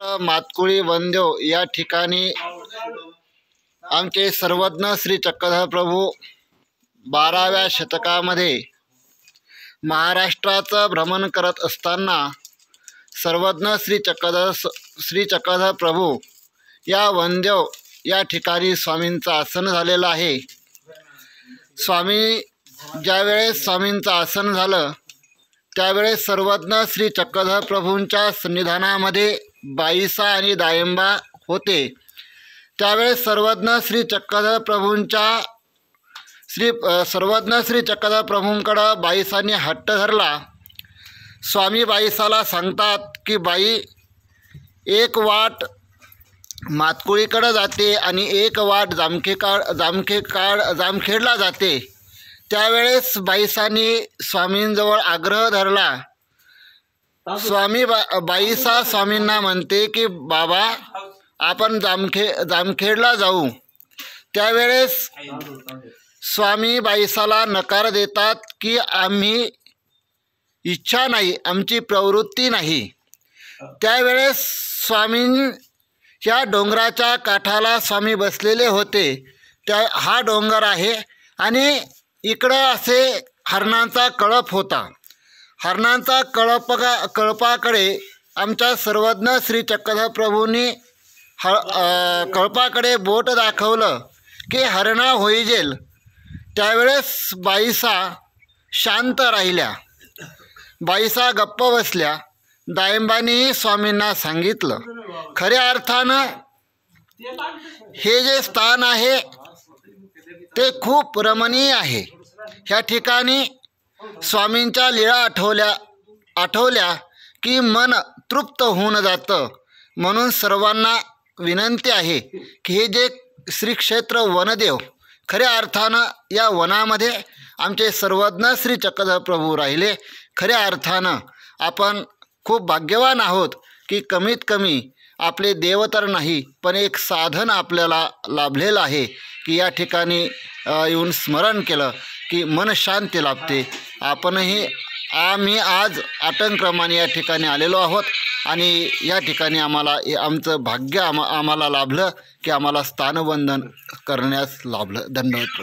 मातकुळी वनदेव या ठिकाणी आमचे सर्वज्ञ श्री चक्रधर प्रभू 12व्या शतकामध्ये महाराष्ट्राचं भ्रमण करत असताना सर्वज्ञ श्री चक्रधर प्रभू या वनदेव या ठिकाणी स्वामींचं आसन झालेलं आहे। स्वामी ज्यावेळेस स्वामींचं आसन झालं त्यावेळेस सर्वज्ञ श्री चक्रधर प्रभूंच्या सन्निधानामध्ये बाईसा आणि दायंबा होते। त्यावेळेस सर्वज्ञ श्री चक्रधर प्रभूंकडं बाईसांनी हट्ट धरला। स्वामी बाईसाला सांगतात की बाई, एक वाट मातकुळीकडे जाते आणि एक वाट जामखेडला जाते। त्यावेळेस बाईसांनी स्वामींजवळ आग्रह धरला। बाईसा स्वामींना म्हणते की बाबा, आपण जामखेडला जाऊ। त्यावेळेस स्वामी बाईसाला नकार देतात की आम्ही इच्छा नाही, आमची प्रवृत्ती नाही। त्यावेळेस ह्या डोंगराच्या काठाला स्वामी बसलेले होते। हा डोंगर आहे आणि इकडं असे हरणांचा कळप होता। हरणांचा कळपाकडे आमच्या सर्वज्ञ श्री चक्रधर प्रभूंनी कळपाकडे बोट दाखवलं की हरणा होईजेल। त्यावेळेस बाईसा शांत राहिल्या, बाईसा गप्प बसल्या। दायंबानीही स्वामींना सांगितलं। खऱ्या अर्थानं हे जे स्थान आहे ते खूप रमणीय आहे। ह्या ठिकाणी स्वामींच्या लीळा आठवल्या की मन तृप्त होऊन जातं। म्हणून सर्वांना विनंती आहे की हे जे श्री क्षेत्र वनदेव, खऱ्या अर्थानं या वनामध्ये आमचे सर्वज्ञ श्री चक्रधर प्रभू राहिले। खऱ्या अर्थानं आपण खूप भाग्यवान आहोत की कमीत कमी आपले देव तर नाही पण एक साधन आपल्याला लाभलेलं आहे की या ठिकाणी येऊन स्मरण केलं की मन शांती लाभते। आम्ही आज आटंक्रमाने या ठिकाणी आलेलो आहोत आणि या ठिकाणी आमचं भाग्य आम्हाला लाभलं की आम्हाला स्थानवंदन करण्यास लाभलं। धन्यवाद।